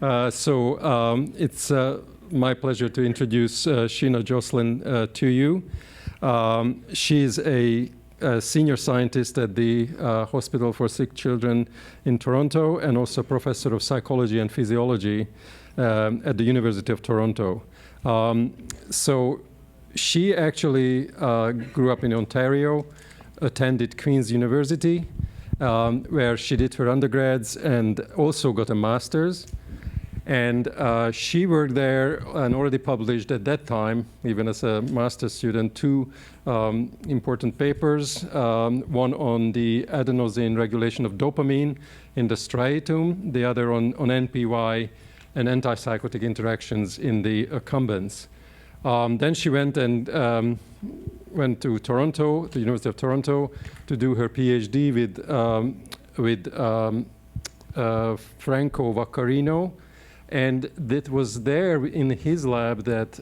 It's my pleasure to introduce Sheena Josselyn to you. She's a senior scientist at the Hospital for Sick Children in Toronto and also professor of psychology and physiology at the University of Toronto. So she actually grew up in Ontario, attended Queen's University, where she did her undergrads and also got a master's. And she worked there and already published at that time, even as a master's student, two important papers, one on the adenosine regulation of dopamine in the striatum, the other on NPY and antipsychotic interactions in the accumbens. Then she went to Toronto, the University of Toronto, to do her PhD with Franco Vaccarino. And it was there in his lab that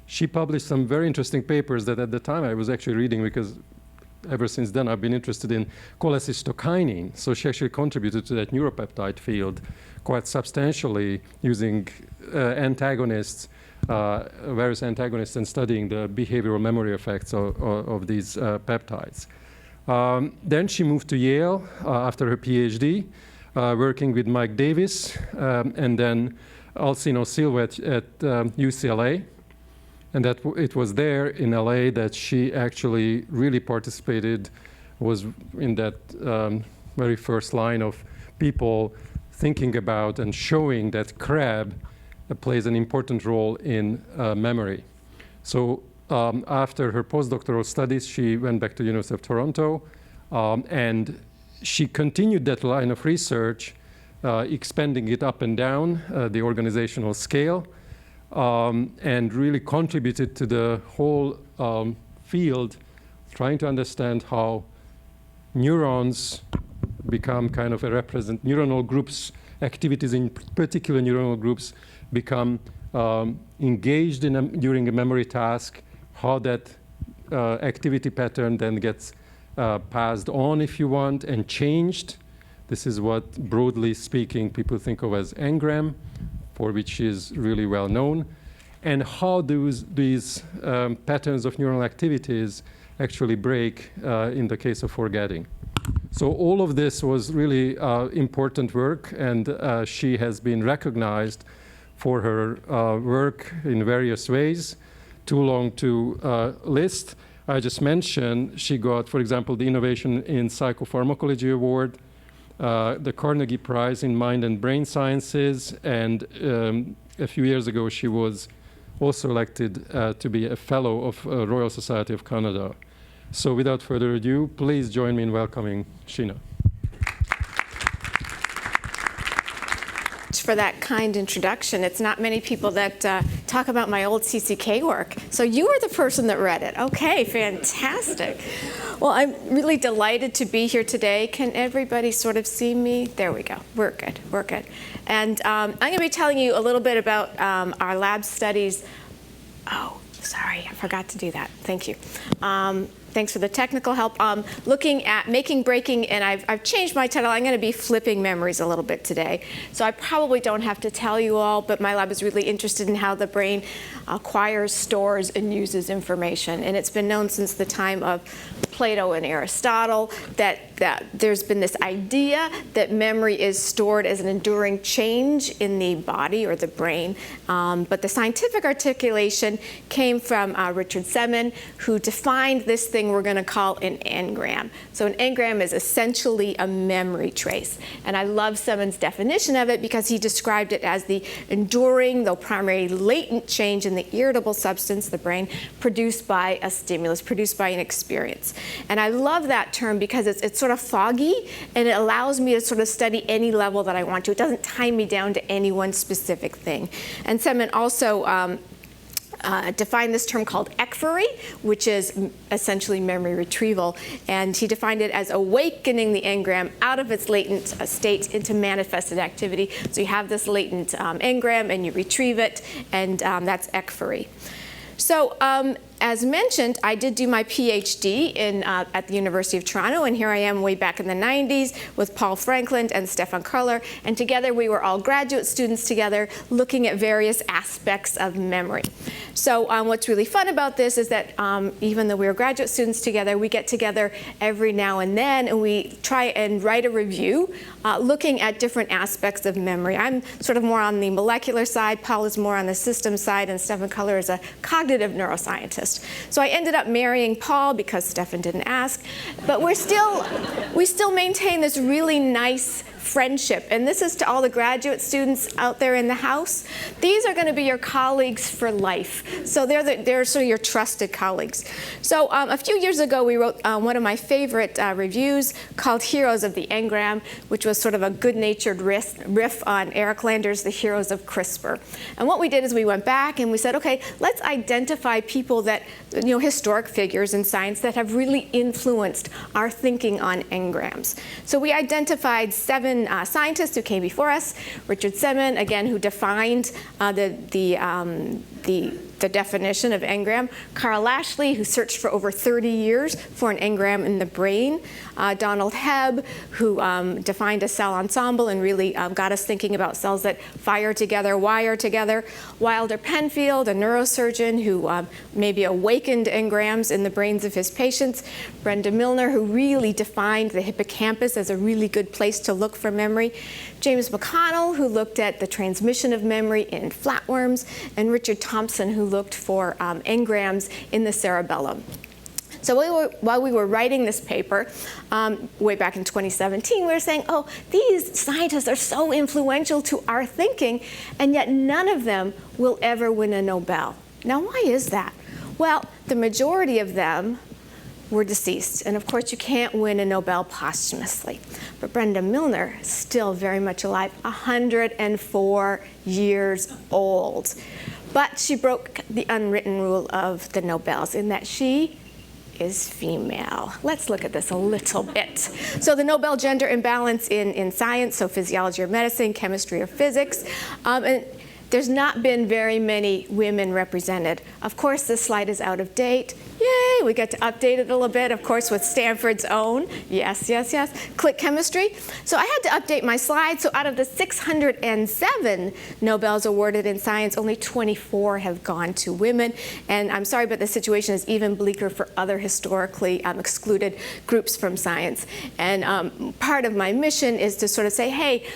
she published some very interesting papers that at the time I was actually reading, because ever since then I've been interested in cholecystokinin. So she actually contributed to that neuropeptide field quite substantially using antagonists, various antagonists, and studying the behavioral memory effects of these peptides. Then she moved to Yale after her PhD, working with Mike Davis, and then Alcino Silva at UCLA. And that it was there in LA that she actually really participated, was in that very first line of people thinking about and showing that CRAB plays an important role in memory. So after her postdoctoral studies, she went back to the University of Toronto, and she continued that line of research, expanding it up and down the organizational scale, and really contributed to the whole field, trying to understand how neurons become kind of neuronal groups, activities in particular neuronal groups become engaged during a memory task, how that activity pattern then gets passed on, if you want, and changed. This is what, broadly speaking, people think of as engram, for which is really well known, and how these patterns of neural activities actually break in the case of forgetting. So all of this was really important work, and she has been recognized for her work in various ways. Too long to list. I just mentioned she got, for example, the Innovation in Psychopharmacology Award, the Carnegie Prize in Mind and Brain Sciences, and a few years ago she was also elected to be a Fellow of Royal Society of Canada. So without further ado, please join me in welcoming Sheena. For that kind introduction. It's not many people that talk about my old CCK work. So you were the person that read it. Okay, fantastic. Well, I'm really delighted to be here today. Can everybody sort of see me? There we go. We're good. We're good. And I'm going to be telling you a little bit about our lab studies. Oh, sorry, I forgot to do that. Thank you. Thanks for the technical help. Looking at making, breaking, and I've changed my title. I'm going to be flipping memories a little bit today. So I probably don't have to tell you all, but my lab is really interested in how the brain acquires, stores, and uses information. And it's been known since the time of Plato and Aristotle that there's been this idea that memory is stored as an enduring change in the body or the brain. But the scientific articulation came from Richard Semon, who defined this thing we're going to call an engram. So an engram is essentially a memory trace. And I love Semon's definition of it because he described it as the enduring, though primarily latent change in the irritable substance, the brain, produced by a stimulus, produced by an experience. And I love that term because it's sort of foggy, and it allows me to sort of study any level that I want to. It doesn't tie me down to any one specific thing. And Semon also defined this term called ekphory, which is essentially memory retrieval. And he defined it as awakening the engram out of its latent state into manifested activity. So you have this latent engram, and you retrieve it, and that's ekphory. So as mentioned, I did do my PhD at the University of Toronto, and here I am way back in the 90s with Paul Franklin and Stefan Karler, and together we were all graduate students together looking at various aspects of memory. So what's really fun about this is that even though we were graduate students together, we get together every now and then and we try and write a review looking at different aspects of memory. I'm sort of more on the molecular side, Paul is more on the system side, and Stefan Karler is a cognitive neuroscientist. So I ended up marrying Paul because Stefan didn't ask, but we still maintain this really nice friendship. And this is to all the graduate students out there in the house. These are going to be your colleagues for life. So they're sort of your trusted colleagues. So a few years ago, we wrote one of my favorite reviews called Heroes of the Engram, which was sort of a good-natured riff on Eric Lander's The Heroes of CRISPR. And what we did is we went back and we said, okay, let's identify people that, historic figures in science that have really influenced our thinking on engrams. So we identified 7 scientists who came before us. Richard Semon, again, who defined the definition of engram. Carl Lashley, who searched for over 30 years for an engram in the brain. Donald Hebb, who defined a cell ensemble and really got us thinking about cells that fire together, wire together. Wilder Penfield, a neurosurgeon who maybe awakened engrams in the brains of his patients. Brenda Milner, who really defined the hippocampus as a really good place to look for memory. James McConnell, who looked at the transmission of memory in flatworms. And Richard Thompson, who looked for engrams in the cerebellum. So while we were writing this paper, way back in 2017, we were saying, oh, these scientists are so influential to our thinking, and yet none of them will ever win a Nobel. Now, why is that? Well, the majority of them were deceased. And of course, you can't win a Nobel posthumously. But Brenda Milner is still very much alive, 104 years old. But she broke the unwritten rule of the Nobels in that she is female. Let's look at this a little bit. So the Nobel gender imbalance in science, so physiology or medicine, chemistry or physics, and there's not been very many women represented. Of course, this slide is out of date. Yay, we get to update it a little bit, of course, with Stanford's own. Yes, yes, yes. Click chemistry. So I had to update my slide. So out of the 607 Nobels awarded in science, only 24 have gone to women. And I'm sorry, but the situation is even bleaker for other historically excluded groups from science. And part of my mission is to sort of say, hey,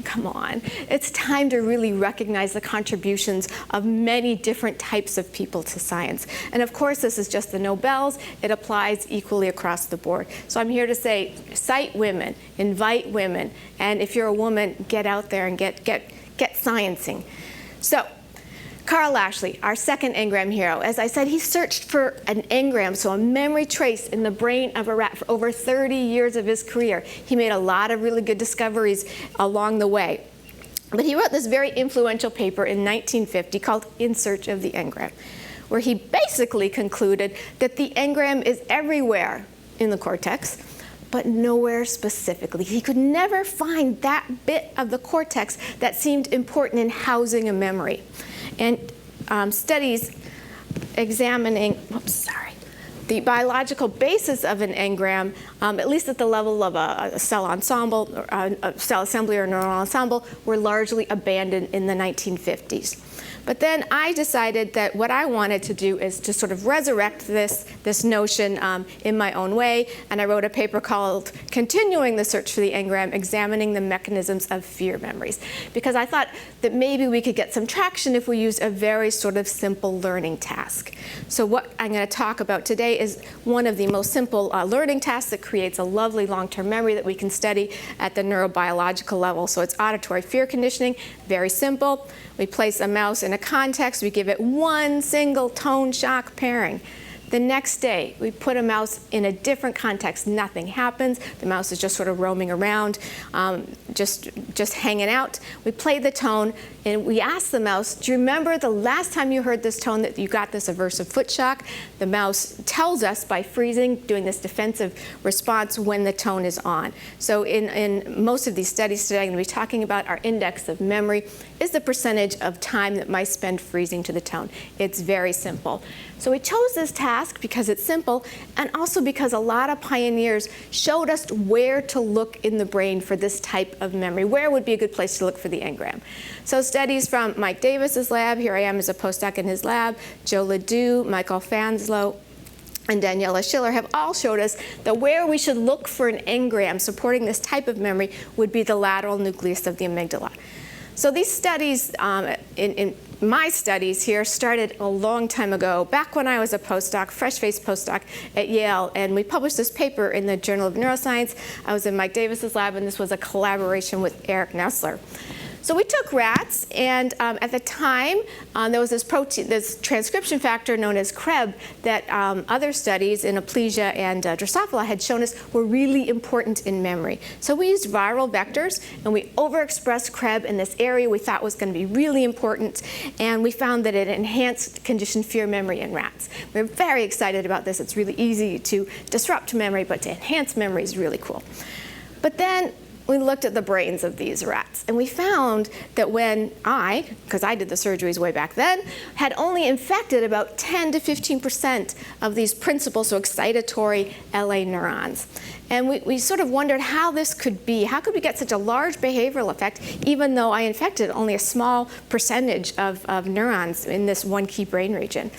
come on. It's time to really recognize the contributions of many different types of people to science. And of course, this is just the Nobels. It applies equally across the board. So I'm here to say, cite women, invite women, and if you're a woman, get out there and get sciencing. So Carl Lashley, our second engram hero. As I said, he searched for an engram, so a memory trace in the brain of a rat for over 30 years of his career. He made a lot of really good discoveries along the way. But he wrote this very influential paper in 1950 called In Search of the Engram, where he basically concluded that the engram is everywhere in the cortex, but nowhere specifically. He could never find that bit of the cortex that seemed important in housing a memory. And studies examining, the biological basis of an engram, at least at the level of a cell ensemble, a cell assembly or neural ensemble, were largely abandoned in the 1950s. But then I decided that what I wanted to do is to sort of resurrect this notion in my own way, and I wrote a paper called Continuing the Search for the Engram, Examining the Mechanisms of Fear Memories, because I thought that maybe we could get some traction if we used a very sort of simple learning task. So what I'm going to talk about today is one of the most simple learning tasks that creates a lovely long-term memory that we can study at the neurobiological level. So it's auditory fear conditioning, very simple. We place a mouse in a context, we give it one single tone shock pairing. The next day, we put a mouse in a different context. Nothing happens. The mouse is just sort of roaming around, just hanging out. We play the tone, And we asked the mouse, do you remember the last time you heard this tone that you got this aversive foot shock? The mouse tells us by freezing, doing this defensive response when the tone is on. So in most of these studies today, I'm going to be talking about our index of memory is the percentage of time that mice spend freezing to the tone. It's very simple. So we chose this task because it's simple, and also because a lot of pioneers showed us where to look in the brain for this type of memory. Where would be a good place to look for the engram? So studies from Mike Davis's lab, here I am as a postdoc in his lab, Joe Ledoux, Michael Fanslow, and Daniela Schiller have all showed us that where we should look for an engram supporting this type of memory would be the lateral nucleus of the amygdala. So these studies, in my studies here, started a long time ago, back when I was a postdoc, fresh-faced postdoc at Yale, and we published this paper in the Journal of Neuroscience. I was in Mike Davis's lab, and this was a collaboration with Eric Nessler. So we took rats, and at the time, there was this protein, this transcription factor known as CREB that other studies in Aplysia and Drosophila had shown us were really important in memory. So we used viral vectors, and we overexpressed CREB in this area we thought was going to be really important, and we found that it enhanced conditioned fear memory in rats. We were very excited about this. It's really easy to disrupt memory, but to enhance memory is really cool. But then we looked at the brains of these rats, and we found that when because I did the surgeries way back then, had only infected about 10 to 15% of these principal, so excitatory LA neurons. And we sort of wondered how this could be. How could we get such a large behavioral effect, even though I infected only a small percentage of neurons in this one key brain region?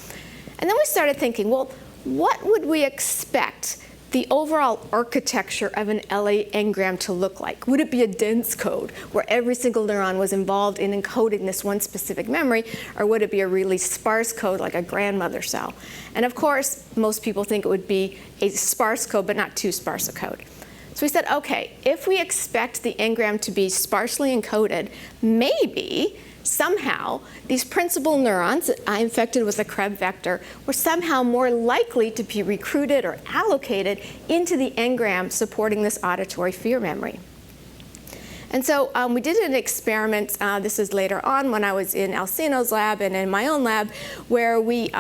And then we started thinking, well, what would we expect the overall architecture of an LA engram to look like? Would it be a dense code where every single neuron was involved in encoding this one specific memory, or would it be a really sparse code like a grandmother cell? And of course, most people think it would be a sparse code, but not too sparse a code. So we said, okay, if we expect the engram to be sparsely encoded, maybe somehow these principal neurons infected with a CREB vector were somehow more likely to be recruited or allocated into the engram supporting this auditory fear memory. And so we did an experiment, this is later on when I was in Alcino's lab and in my own lab, where we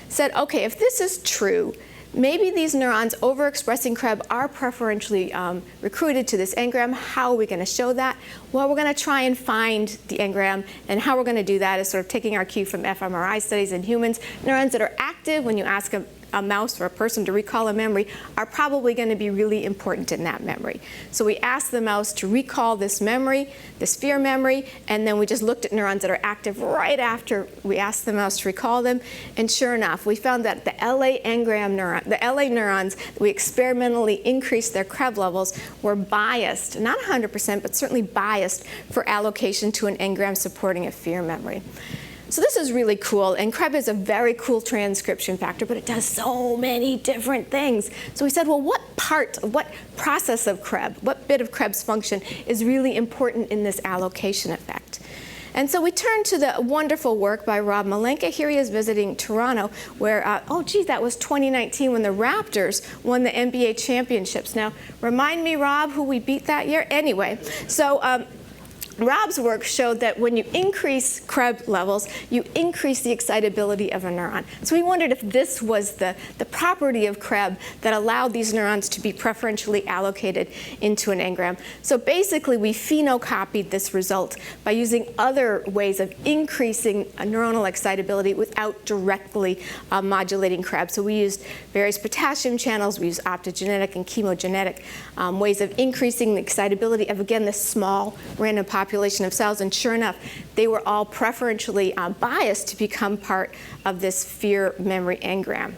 said, okay, if this is true, maybe these neurons overexpressing CREB are preferentially recruited to this engram. How are we going to show that? Well, we're going to try and find the engram, and how we're going to do that is sort of taking our cue from fMRI studies in humans. Neurons that are active when you ask a mouse or a person to recall a memory are probably going to be really important in that memory. So we asked the mouse to recall this memory, this fear memory, and then we just looked at neurons that are active right after we asked the mouse to recall them. And sure enough, we found that the LA engram neuron, the LA neurons, we experimentally increased their CREB levels, were biased, not 100%, but certainly biased for allocation to an engram supporting a fear memory. So this is really cool, and CREB is a very cool transcription factor, but it does so many different things. So we said, well, what process of CREB, what bit of CREB's function is really important in this allocation effect? And so we turned to the wonderful work by Rob Malenka. Here he is visiting Toronto, where, that was 2019 when the Raptors won the NBA championships. Now, remind me, Rob, who we beat that year? Anyway, so Rob's work showed that when you increase CREB levels, you increase the excitability of a neuron. So we wondered if this was the property of CREB that allowed these neurons to be preferentially allocated into an engram. So basically, we phenocopied this result by using other ways of increasing neuronal excitability without directly modulating CREB. So we used various potassium channels, we used optogenetic and chemogenetic ways of increasing the excitability of, again, this small random population of cells, and sure enough, they were all preferentially biased to become part of this fear memory engram.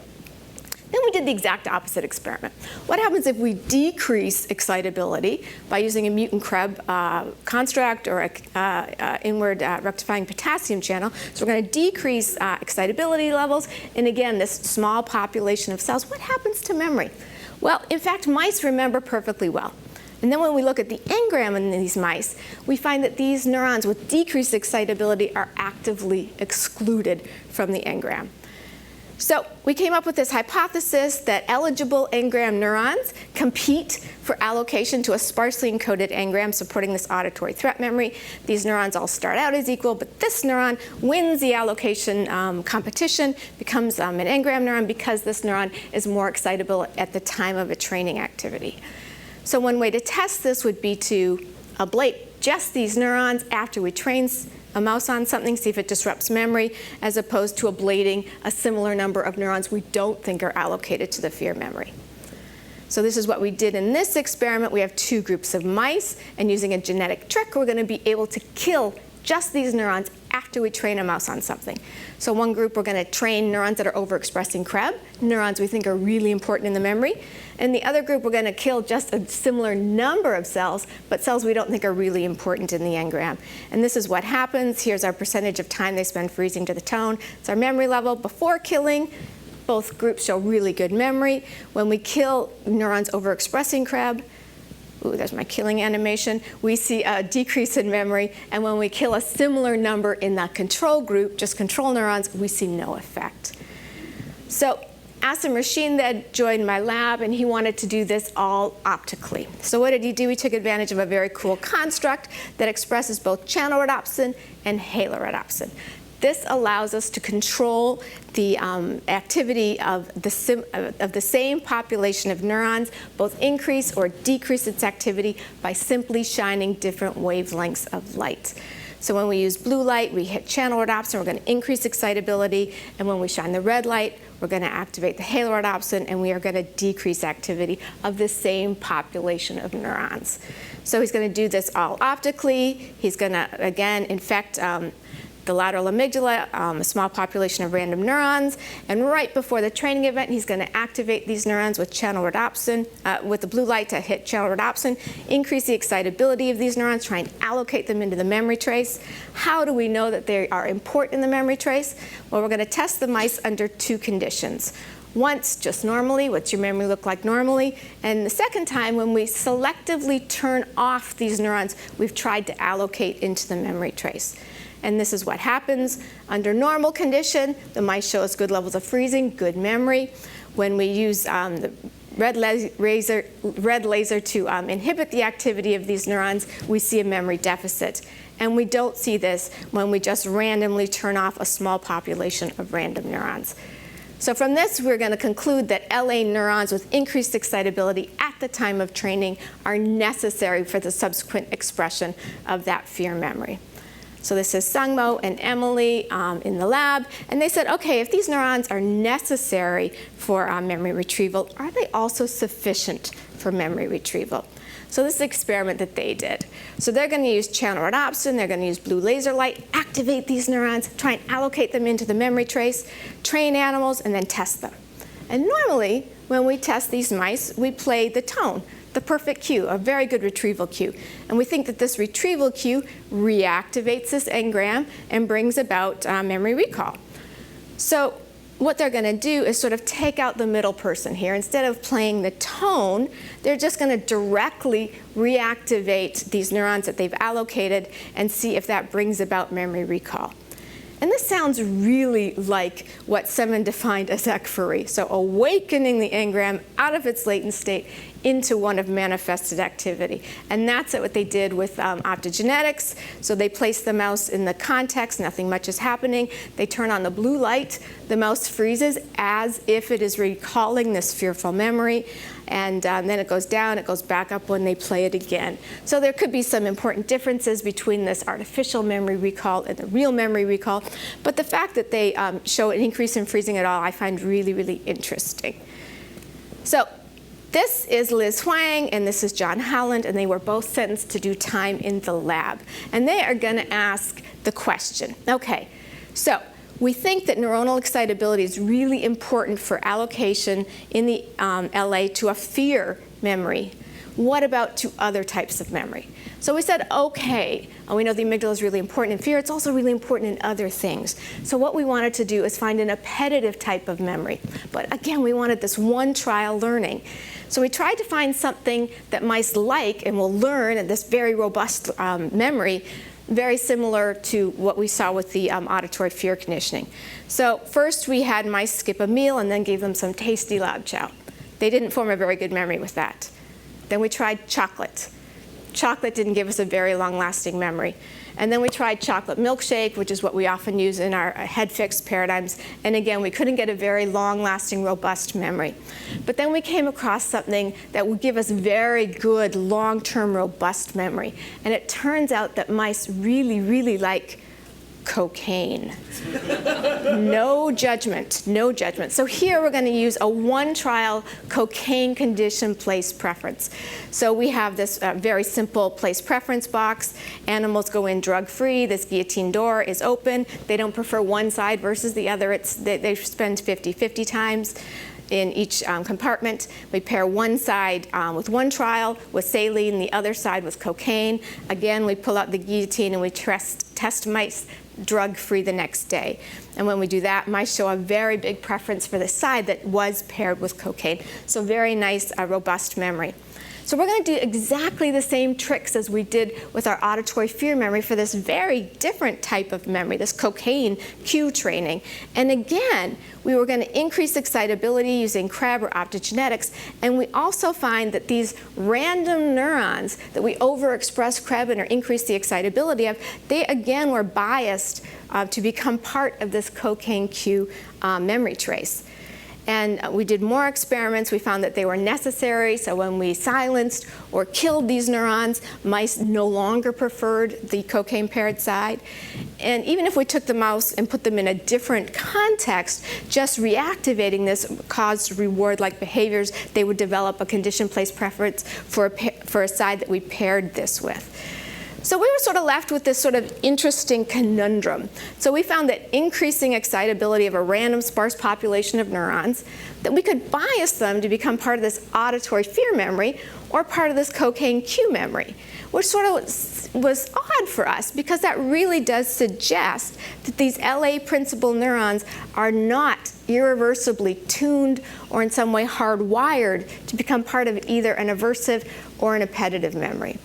Then we did the exact opposite experiment. What happens if we decrease excitability by using a mutant CREB construct or an inward rectifying potassium channel? So we're going to decrease excitability levels, and again, this small population of cells. What happens to memory? Well, in fact, mice remember perfectly well. And then when we look at the engram in these mice, we find that these neurons with decreased excitability are actively excluded from the engram. So we came up with this hypothesis that eligible engram neurons compete for allocation to a sparsely encoded engram supporting this auditory threat memory. These neurons all start out as equal, but this neuron wins the allocation competition, becomes an engram neuron because this neuron is more excitable at the time of a training activity. So one way to test this would be to ablate just these neurons after we train a mouse on something, see if it disrupts memory, as opposed to ablating a similar number of neurons we don't think are allocated to the fear memory. So this is what we did in this experiment. We have two groups of mice, and using a genetic trick, we're going to be able to kill just these neurons after we train a mouse on something. So one group, we're going to train neurons that are overexpressing CREB, neurons we think are really important in the memory. And the other group, we're going to kill just a similar number of cells, but cells we don't think are really important in the engram. And this is what happens. Here's our percentage of time they spend freezing to the tone. It's our memory level before killing. Both groups show really good memory. When we kill neurons overexpressing CREB, ooh, there's my killing animation, we see a decrease in memory. And when we kill a similar number in that control group, just control neurons, we see no effect. So Asim Rashid then joined my lab, and he wanted to do this all optically. So what did he do? He took advantage of a very cool construct that expresses both channel rhodopsin and halo rhodopsin. This allows us to control the activity of the same population of neurons, both increase or decrease its activity by simply shining different wavelengths of light. So when we use blue light, we hit channel rhodopsin, we're going to increase excitability. And when we shine the red light, we're going to activate the halo rhodopsin, and we are going to decrease activity of the same population of neurons. So he's going to do this all optically. He's going to, again, infect the lateral amygdala, a small population of random neurons. And right before the training event, he's going to activate these neurons with channel rhodopsin, with the blue light to hit channel rhodopsin, increase the excitability of these neurons, try and allocate them into the memory trace. How do we know that they are important in the memory trace? Well, we're going to test the mice under two conditions. Once, just normally, what's your memory look like normally? And the second time, when we selectively turn off these neurons, we've tried to allocate into the memory trace. And this is what happens. Under normal condition, the mice show us good levels of freezing, good memory. When we use the red laser to inhibit the activity of these neurons, we see a memory deficit. And we don't see this when we just randomly turn off a small population of random neurons. So from this, we're going to conclude that LA neurons with increased excitability at the time of training are necessary for the subsequent expression of that fear memory. So this is Sangmo and Emily in the lab, and they said, okay, if these neurons are necessary for memory retrieval, are they also sufficient for memory retrieval? So this is the experiment that they did. So they're going to use channel rhodopsin, they're going to use blue laser light, activate these neurons, try and allocate them into the memory trace, train animals, and then test them. And normally, when we test these mice, we play the tone, the perfect cue, a very good retrieval cue. And we think that this retrieval cue reactivates this engram and brings about memory recall. So what they're going to do is sort of take out the middle person here. Instead of playing the tone, they're just going to directly reactivate these neurons that they've allocated and see if that brings about memory recall. And this sounds really like what Semen defined as ekphory, so awakening the engram out of its latent state into one of manifested activity. And that's what they did with optogenetics. So they placed the mouse in the context, nothing much is happening. They turn on the blue light, the mouse freezes as if it is recalling this fearful memory. And then it goes down, it goes back up when they play it again. So there could be some important differences between this artificial memory recall and the real memory recall. But the fact that they show an increase in freezing at all, I find really, really interesting. So this is Liz Huang, and this is John Howland, and they were both sentenced to do time in the lab. And they are going to ask the question, okay, so we think that neuronal excitability is really important for allocation in the LA to a fear memory. What about to other types of memory? So we said, okay, we know the amygdala is really important in fear. It's also really important in other things. So what we wanted to do is find an appetitive type of memory. But again, we wanted this one trial learning. So we tried to find something that mice like and will learn, and this very robust memory very similar to what we saw with the auditory fear conditioning. So first we had mice skip a meal and then gave them some tasty lab chow. They didn't form a very good memory with that. Then we tried chocolate. Chocolate didn't give us a very long-lasting memory. And then we tried chocolate milkshake, which is what we often use in our head-fixed paradigms. And again, we couldn't get a very long-lasting, robust memory. But then we came across something that would give us very good, long-term, robust memory. And it turns out that mice really, really like cocaine. No judgment, no judgment. So here we're going to use a one-trial cocaine condition place preference. So we have this very simple place preference box. Animals go in drug-free. This guillotine door is open. They don't prefer one side versus the other. They spend 50-50 times in each compartment. We pair one side with one trial with saline, the other side with cocaine. Again, we pull out the guillotine and we test mice drug-free the next day. And when we do that, mice show a very big preference for the side that was paired with cocaine. So very nice, robust memory. So we're going to do exactly the same tricks as we did with our auditory fear memory for this very different type of memory, this cocaine cue training. And again, we were going to increase excitability using CREB or optogenetics. And we also find that these random neurons that we overexpress CREB or increase the excitability of, they again were biased to become part of this cocaine cue memory trace. And we did more experiments. We found that they were necessary. So when we silenced or killed these neurons, mice no longer preferred the cocaine-paired side. And even if we took the mouse and put them in a different context, just reactivating this caused reward-like behaviors. They would develop a condition-place preference for a side that we paired this with. So we were sort of left with this sort of interesting conundrum. So we found that increasing excitability of a random sparse population of neurons, that we could bias them to become part of this auditory fear memory or part of this cocaine cue memory, which sort of was odd for us because that really does suggest that these LA principal neurons are not irreversibly tuned or in some way hardwired to become part of either an aversive or an appetitive memory.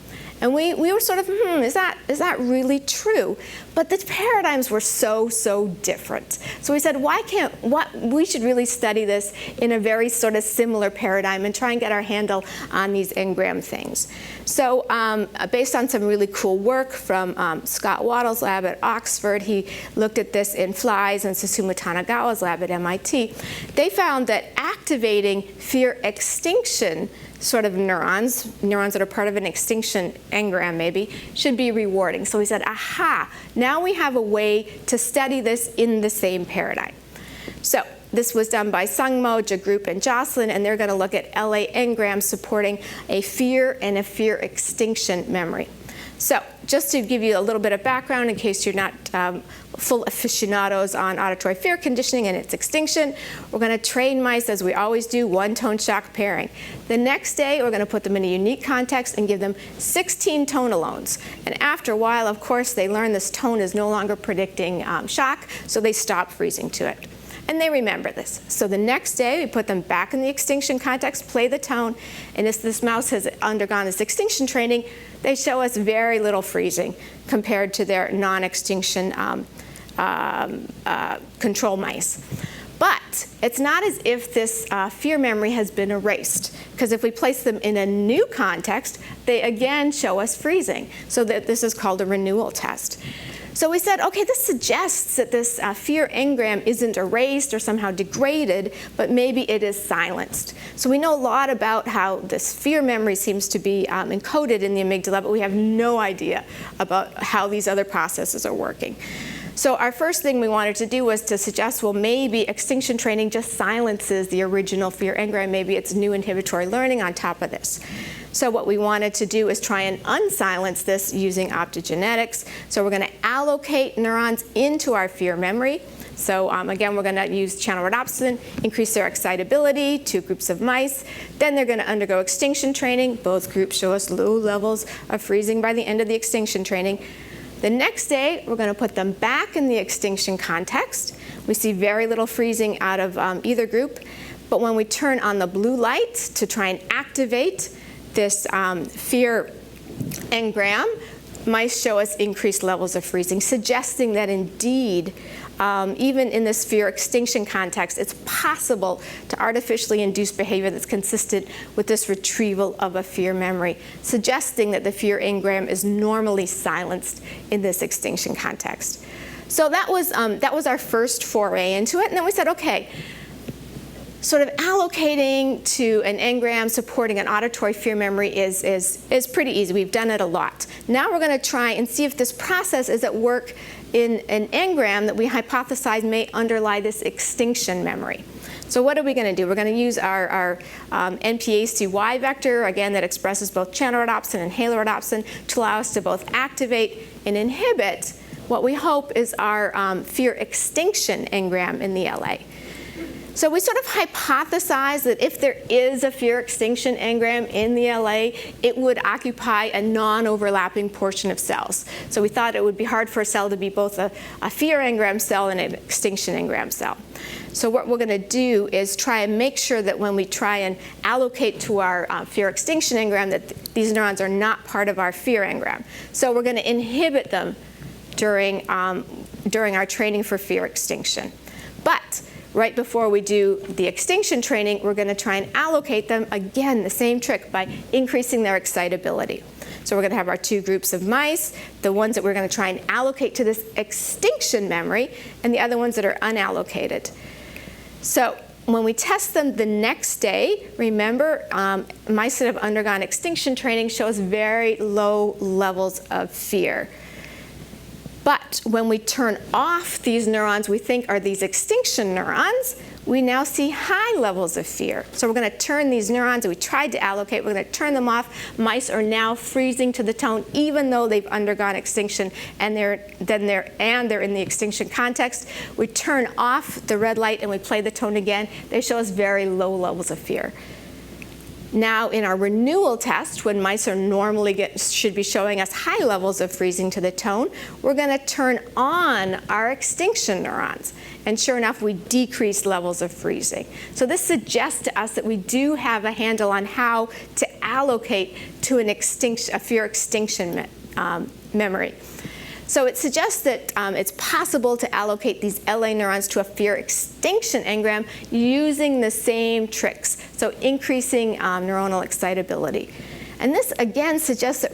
And we were sort of, is that really true? But the paradigms were so different. So we said, we should really study this in a very sort of similar paradigm and try and get our handle on these engram things. So based on some really cool work from Scott Waddell's lab at Oxford, he looked at this in flies, and Susumu Tanagawa's lab at MIT. They found that activating fear extinction sort of neurons that are part of an extinction engram maybe, should be rewarding. So we said, aha, now we have a way to study this in the same paradigm. So this was done by Sungmo, Jagrup, and Josselyn, and they're going to look at LA engrams supporting a fear and a fear extinction memory. So just to give you a little bit of background in case you're not full aficionados on auditory fear conditioning and its extinction, we're going to train mice, as we always do, one-tone shock pairing. The next day, we're going to put them in a unique context and give them 16 tone alones. And after a while, of course, they learn this tone is no longer predicting shock, so they stop freezing to it. And they remember this. So the next day, we put them back in the extinction context, play the tone, and if this mouse has undergone this extinction training, they show us very little freezing compared to their non-extinction control mice. But it's not as if this fear memory has been erased, because if we place them in a new context, they again show us freezing. So that this is called a renewal test. So we said, okay, this suggests that this fear engram isn't erased or somehow degraded, but maybe it is silenced. So we know a lot about how this fear memory seems to be encoded in the amygdala, but we have no idea about how these other processes are working. So our first thing we wanted to do was to suggest, well, maybe extinction training just silences the original fear engram. Maybe it's new inhibitory learning on top of this. So what we wanted to do is try and unsilence this using optogenetics. So we're going to allocate neurons into our fear memory. So again, we're going to use channel rhodopsin, increase their excitability, 2 groups of mice. Then they're going to undergo extinction training. Both groups show us low levels of freezing by the end of the extinction training. The next day, we're going to put them back in the extinction context. We see very little freezing out of either group. But when we turn on the blue light to try and activate this fear engram, mice show us increased levels of freezing, suggesting that indeed, even in this fear extinction context, it's possible to artificially induce behavior that's consistent with this retrieval of a fear memory, suggesting that the fear engram is normally silenced in this extinction context. So that was our first foray into it, and then we said, okay, sort of allocating to an engram supporting an auditory fear memory is pretty easy. We've done it a lot. Now we're going to try and see if this process is at work in an engram that we hypothesize may underlie this extinction memory. So what are we going to do? We're going to use our NPACY vector, again, that expresses both channelrhodopsin and halorhodopsin to allow us to both activate and inhibit what we hope is our fear extinction engram in the LA. So we sort of hypothesized that if there is a fear extinction engram in the LA, it would occupy a non-overlapping portion of cells. So we thought it would be hard for a cell to be both a fear engram cell and an extinction engram cell. So what we're going to do is try and make sure that when we try and allocate to our fear extinction engram, that these neurons are not part of our fear engram. So we're going to inhibit them during our training for fear extinction. But right before we do the extinction training, we're going to try and allocate them, again, the same trick, by increasing their excitability. So we're going to have our two groups of mice, the ones that we're going to try and allocate to this extinction memory, and the other ones that are unallocated. So when we test them the next day, remember, mice that have undergone extinction training show us very low levels of fear. But when we turn off these neurons we think are these extinction neurons, we now see high levels of fear. So we're going to turn these neurons that we tried to allocate, we're going to turn them off. Mice are now freezing to the tone, even though they've undergone extinction and they're in the extinction context. We turn off the red light and we play the tone again. They show us very low levels of fear. Now, in our renewal test, when mice are normally should be showing us high levels of freezing to the tone, we're going to turn on our extinction neurons. And sure enough, we decrease levels of freezing. So this suggests to us that we do have a handle on how to allocate to a fear extinction memory. So it suggests that it's possible to allocate these LA neurons to a fear extinction engram using the same tricks, so increasing neuronal excitability. And this, again, suggests that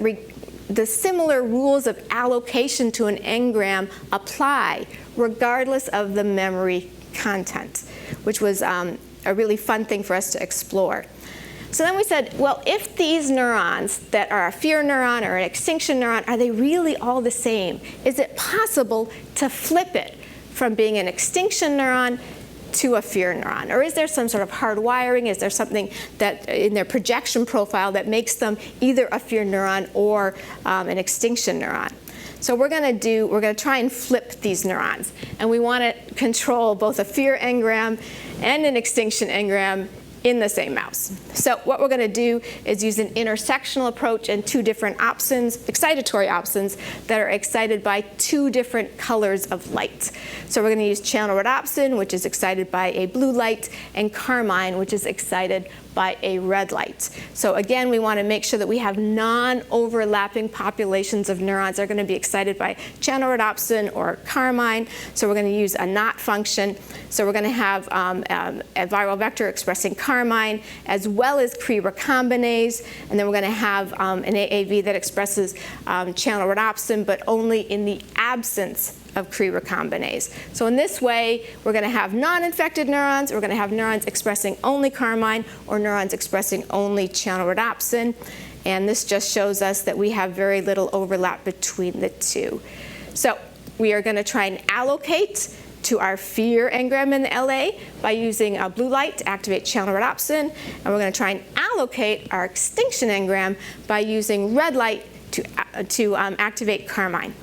the similar rules of allocation to an engram apply regardless of the memory content, which was a really fun thing for us to explore. So then we said, well, if these neurons that are a fear neuron or an extinction neuron, are they really all the same? Is it possible to flip it from being an extinction neuron to a fear neuron? Or is there some sort of hardwiring? Is there something that in their projection profile that makes them either a fear neuron or an extinction neuron? So we're going to try and flip these neurons. And we want to control both a fear engram and an extinction engram in the same mouse. So what we're going to do is use an intersectional approach and two different opsins, excitatory opsins, that are excited by two different colors of light. So we're going to use channelrhodopsin, which is excited by a blue light, and carmine, which is excited by a red light. So again, we want to make sure that we have non-overlapping populations of neurons that are going to be excited by channelrhodopsin or carmine. So we're going to use a knot function. So we're going to have a viral vector expressing carmine as well as Cre recombinase, and then we're going to have an AAV that expresses channelrhodopsin, but only in the absence of Cre recombinase. So in this way, we're going to have non-infected neurons, we're going to have neurons expressing only carmine, or neurons expressing only channelrhodopsin. And this just shows us that we have very little overlap between the two. So we are going to try and allocate to our fear engram in the LA by using a blue light to activate channelrhodopsin, and we're going to try and allocate our extinction engram by using red light to activate carmine.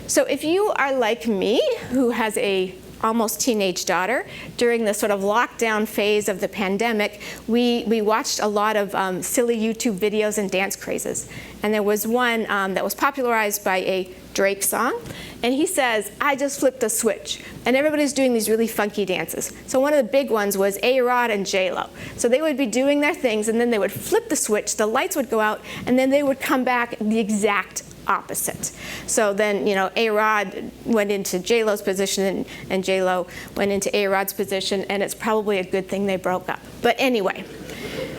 So if you are like me, who has a almost teenage daughter, during the sort of lockdown phase of the pandemic, we watched a lot of silly YouTube videos and dance crazes. And there was one that was popularized by a Drake song, and he says, "I just flipped a switch." And everybody's doing these really funky dances. So one of the big ones was A-Rod and J-Lo. So they would be doing their things, and then they would flip the switch, the lights would go out, and then they would come back the exact opposite. So then, A-Rod went into J-Lo's position, and J-Lo went into A-Rod's position, and it's probably a good thing they broke up. But anyway,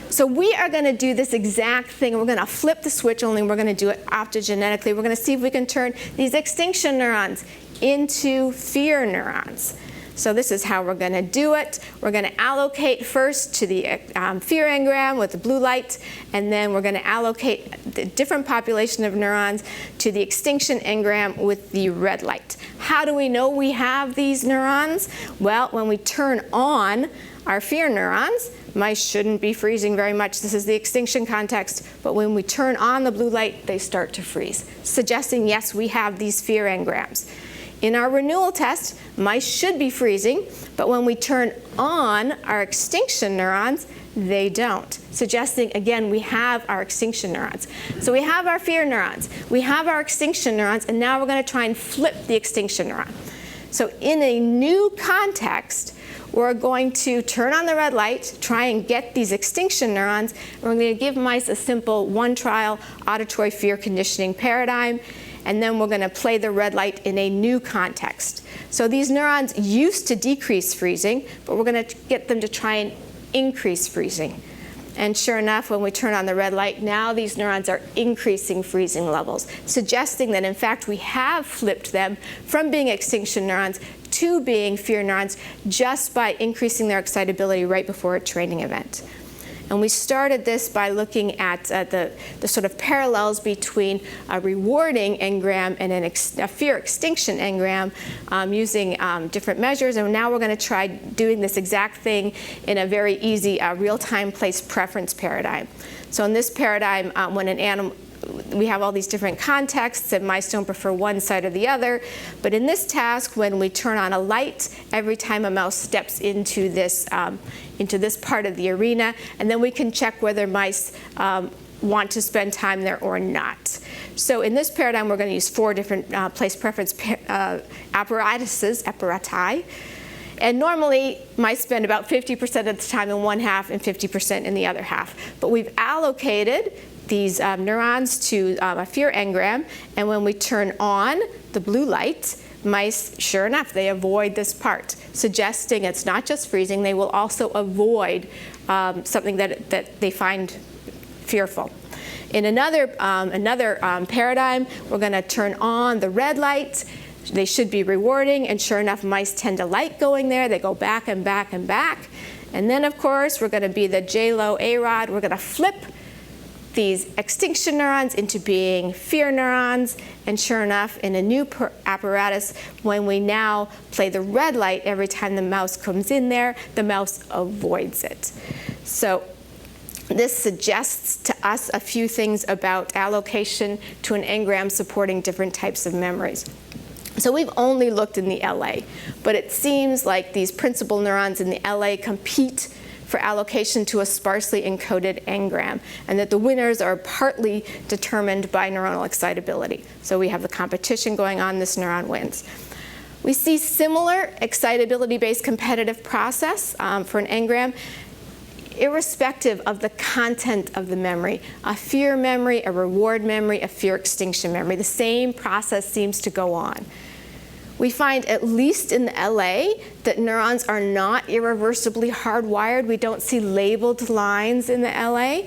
so we are going to do this exact thing. We're going to flip the switch, only we're going to do it optogenetically. We're going to see if we can turn these extinction neurons into fear neurons. So this is how we're going to do it. We're going to allocate first to the fear engram with the blue light, and then we're going to allocate the different population of neurons to the extinction engram with the red light. How do we know we have these neurons? Well, when we turn on our fear neurons, mice shouldn't be freezing very much. This is the extinction context. But when we turn on the blue light, they start to freeze, suggesting, yes, we have these fear engrams. In our renewal test, mice should be freezing, but when we turn on our extinction neurons, they don't, suggesting, again, we have our extinction neurons. So we have our fear neurons, we have our extinction neurons, and now we're going to try and flip the extinction neuron. So in a new context, we're going to turn on the red light, try and get these extinction neurons, and we're going to give mice a simple one-trial auditory fear conditioning paradigm, and then we're going to play the red light in a new context. So these neurons used to decrease freezing, but we're going to get them to try and increase freezing. And sure enough, when we turn on the red light, now these neurons are increasing freezing levels, suggesting that in fact we have flipped them from being extinction neurons to being fear neurons just by increasing their excitability right before a training event. And we started this by looking at the sort of parallels between a rewarding engram and a fear extinction engram using different measures. And now we're going to try doing this exact thing in a very easy real-time place preference paradigm. So in this paradigm, when an animal, we have all these different contexts, and mice don't prefer one side or the other. But in this task, when we turn on a light, every time a mouse steps into this part of the arena, and then we can check whether mice want to spend time there or not. So in this paradigm, we're going to use 4 different place preference apparati. And normally, mice spend about 50% of the time in one half and 50% in the other half. But we've allocated these neurons to a fear engram, and when we turn on the blue light, mice, sure enough, they avoid this part, suggesting it's not just freezing, they will also avoid something that they find fearful. In another paradigm, we're going to turn on the red light. They should be rewarding, and sure enough, mice tend to like going there. They go back and back and back. And then, of course, we're going to be the J-Lo A-Rod. We're going to flip these extinction neurons into being fear neurons, and sure enough, in a new apparatus, when we now play the red light every time the mouse comes in there, the mouse avoids it. So this suggests to us a few things about allocation to an engram supporting different types of memories. So we've only looked in the LA, but it seems like these principal neurons in the LA compete for allocation to a sparsely encoded engram, and that the winners are partly determined by neuronal excitability. So we have the competition going on, this neuron wins. We see similar excitability-based competitive process for an engram, irrespective of the content of the memory. A fear memory, a reward memory, a fear extinction memory. The same process seems to go on. We find, at least in the LA, that neurons are not irreversibly hardwired. We don't see labeled lines in the LA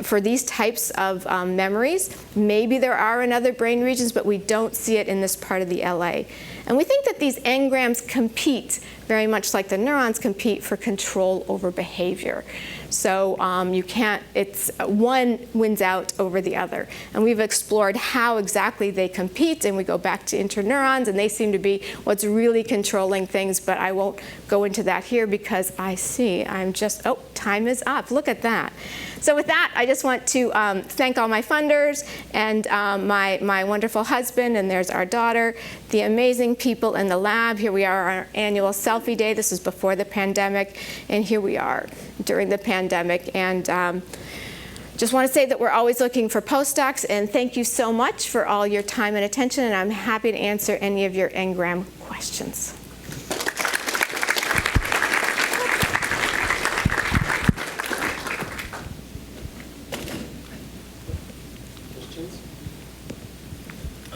for these types of memories. Maybe there are in other brain regions, but we don't see it in this part of the LA. And we think that these engrams compete very much like the neurons compete for control over behavior. So you can't, it's one wins out over the other. And we've explored how exactly they compete, and we go back to interneurons, and they seem to be what's really controlling things, but I won't go into that here because I see I'm just, oh, time is up. Look at that. So with that, I just want to thank all my funders and my wonderful husband, and there's our daughter, the amazing people in the lab. Here we are on our annual selfie day. This was before the pandemic, and here we are during the pandemic. And just want to say that we're always looking for postdocs, and thank you so much for all your time and attention, and I'm happy to answer any of your engram questions.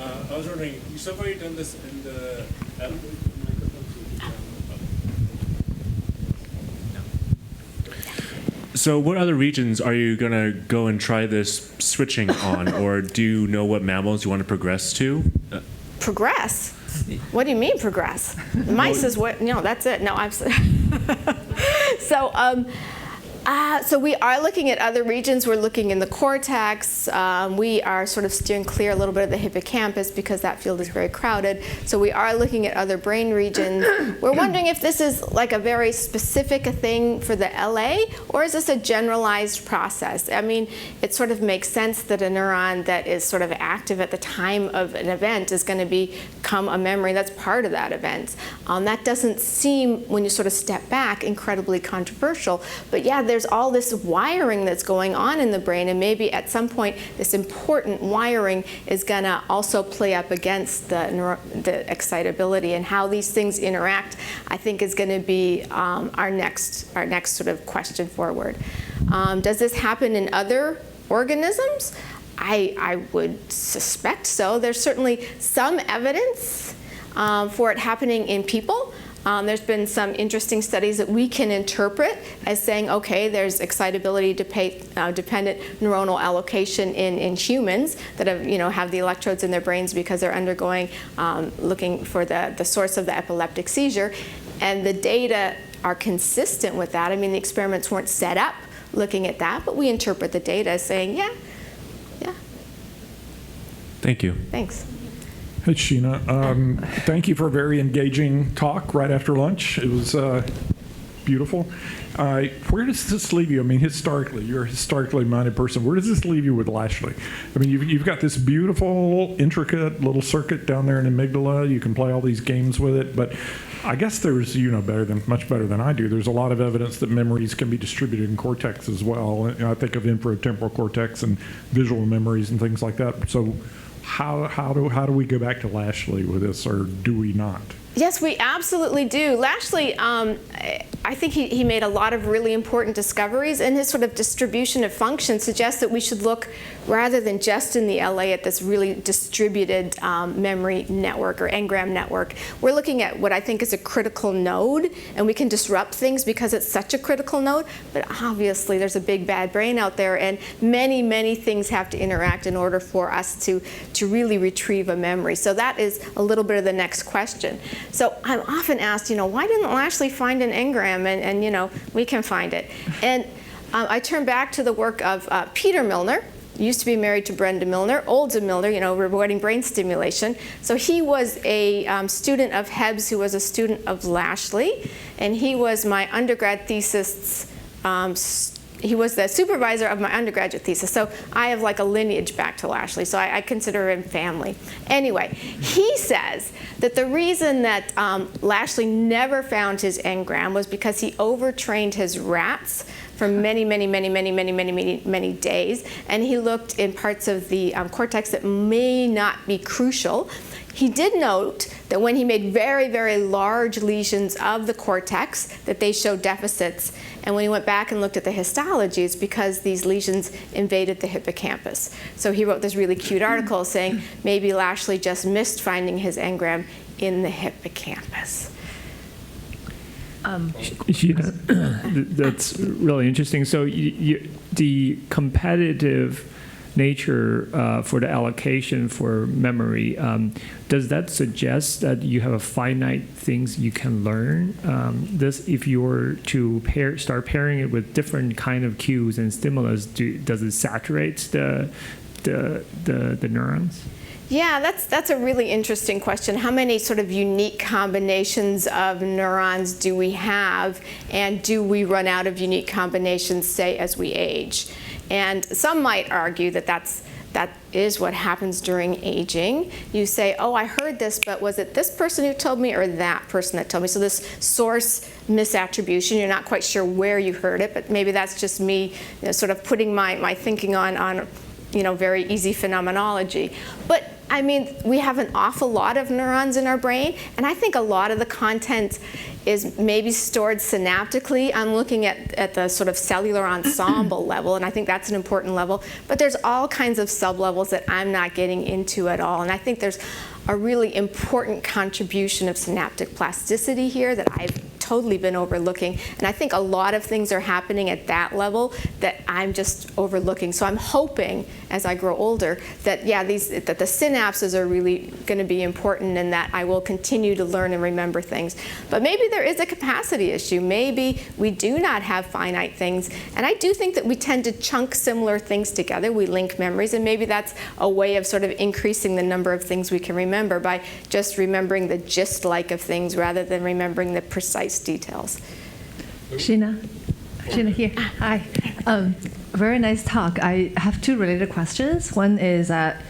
I was wondering, so far you've done this in the So what other regions are you going to go and try this switching on, or do you know what mammals you want to progress to? Progress? What do you mean progress? Mice is what, no, that's it. No, I'm so we are looking at other regions. We're looking in the cortex. We are sort of steering clear a little bit of the hippocampus because that field is very crowded. So we are looking at other brain regions. We're wondering if this is like a very specific thing for the LA, or is this a generalized process? I mean, it sort of makes sense that a neuron that is sort of active at the time of an event is going to become a memory that's part of that event. That doesn't seem, when you sort of step back, incredibly controversial. But yeah, there's all this wiring that's going on in the brain, and maybe at some point this important wiring is going to also play up against the excitability, and how these things interact, I think, is going to be our next sort of question forward. Does this happen in other organisms? I would suspect so. There's certainly some evidence for it happening in people. There's been some interesting studies that we can interpret as saying, okay, there's excitability dependent neuronal allocation in humans that have the electrodes in their brains because they're undergoing looking for the source of the epileptic seizure, and the data are consistent with that. I mean, the experiments weren't set up looking at that, but we interpret the data as saying, yeah. Thank you. Thanks. Hey, Sheena. Thank you for a very engaging talk right after lunch. It was beautiful. Where does this leave you? I mean, historically, you're a historically minded person. Where does this leave you with Lashley? I mean, you've got this beautiful, intricate little circuit down there in the amygdala. You can play all these games with it, but I guess there's, much better than I do. There's a lot of evidence that memories can be distributed in cortex as well. I think of infratemporal cortex and visual memories and things like that. So how do we go back to Lashley with this, or do we not? Yes, we absolutely do. Lashley, I think he made a lot of really important discoveries, and his sort of distribution of function suggests that we should look, rather than just in the LA, at this really distributed memory network or engram network. We're looking at what I think is a critical node, and we can disrupt things because it's such a critical node, but obviously there's a big bad brain out there, and many, many things have to interact in order for us to really retrieve a memory. So that is a little bit of the next question. So I'm often asked, why didn't Lashley find an engram? And we can find it. And I turn back to the work of Peter Milner, used to be married to Brenda Milner, Olda Milner, rewarding brain stimulation. So he was a student of Hebb's, who was a student of Lashley, and he was my undergrad thesis he was the supervisor of my undergraduate thesis. So I have like a lineage back to Lashley, so I consider him family. Anyway, he says that the reason that Lashley never found his engram was because he overtrained his rats for many days, and he looked in parts of the cortex that may not be crucial. He did note that when he made very, very large lesions of the cortex, that they showed deficits. And when he went back and looked at the histology, it's because these lesions invaded the hippocampus. So he wrote this really cute article saying maybe Lashley just missed finding his engram in the hippocampus. Sheena, that's really interesting. So the competitive nature for the allocation for memory, does that suggest that you have a finite things you can learn? This, if you were to start pairing it with different kind of cues and stimulus, does it saturate the neurons? Yeah, that's a really interesting question. How many sort of unique combinations of neurons do we have, and do we run out of unique combinations, say, as we age? And some might argue that that is what happens during aging. You say, oh, I heard this, but was it this person who told me or that person that told me? So this source misattribution, you're not quite sure where you heard it, but maybe that's just me sort of putting my thinking on very easy phenomenology. But I mean, we have an awful lot of neurons in our brain, and I think a lot of the content is maybe stored synaptically. I'm looking at the sort of cellular ensemble level, and I think that's an important level. But there's all kinds of sublevels that I'm not getting into at all, and I think there's a really important contribution of synaptic plasticity here that I've totally been overlooking. And I think a lot of things are happening at that level that I'm just overlooking. So I'm hoping, as I grow older, that that the synapses are really going to be important, and that I will continue to learn and remember things. But maybe there is a capacity issue. Maybe we do not have finite things. And I do think that we tend to chunk similar things together. We link memories, and maybe that's a way of sort of increasing the number of things we can remember by just remembering the gist-like of things rather than remembering the precise details. Sheena here. Hi. Very nice talk. I have two related questions. One is that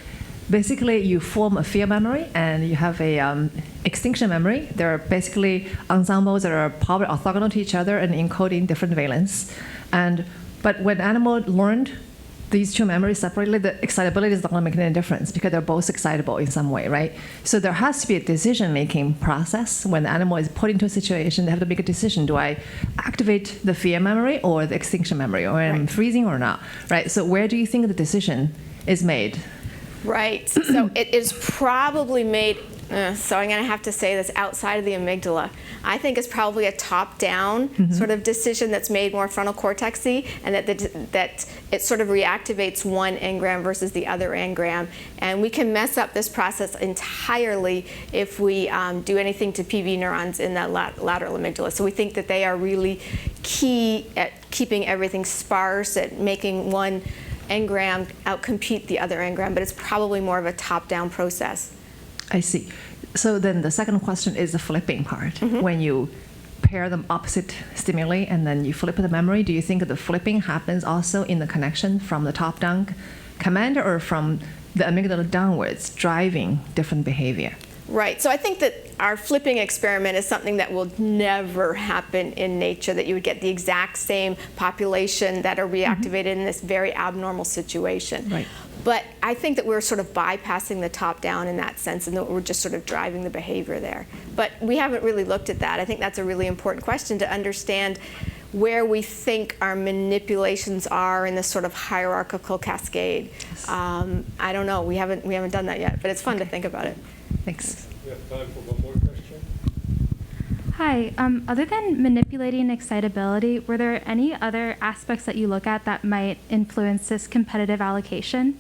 basically you form a fear memory and you have a extinction memory. There are basically ensembles that are probably orthogonal to each other and encoding different valence. But when animal learned these two memories separately, the excitability is not going to make any difference because they're both excitable in some way, right? So there has to be a decision-making process. When the animal is put into a situation, they have to make a decision. Do I activate the fear memory or the extinction memory, or am I freezing or not, right? So where do you think the decision is made? Right. So it is probably made, so I'm going to have to say this, outside of the amygdala. I think it's probably a top-down sort of decision that's made more frontal cortex-y, and that it sort of reactivates one engram versus the other engram. And we can mess up this process entirely if we do anything to PV neurons in that lateral amygdala. So we think that they are really key at keeping everything sparse, at making one engram outcompete the other engram, but it's probably more of a top-down process. I see. So then the second question is the flipping part. When you pair them opposite stimuli and then you flip the memory, do you think the flipping happens also in the connection from the top-down command or from the amygdala downwards, driving different behavior? Right. So I think that our flipping experiment is something that will never happen in nature, that you would get the exact same population that are reactivated in this very abnormal situation. Right. But I think that we're sort of bypassing the top-down in that sense, and that we're just sort of driving the behavior there. But we haven't really looked at that. I think that's a really important question to understand where we think our manipulations are in this sort of hierarchical cascade. Yes. I don't know. We haven't done that yet, but it's fun to think about it. Thanks. We have time for one more question. Hi. Other than manipulating excitability, were there any other aspects that you look at that might influence this competitive allocation?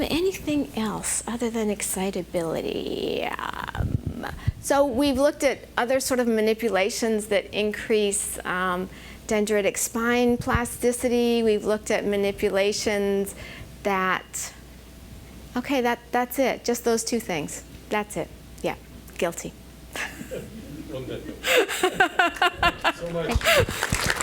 Anything else other than excitability? So we've looked at other sort of manipulations that increase dendritic spine plasticity. We've looked at manipulations that, okay, that's it. Just those two things. That's it. Yeah, guilty. On that note. Thank you so much.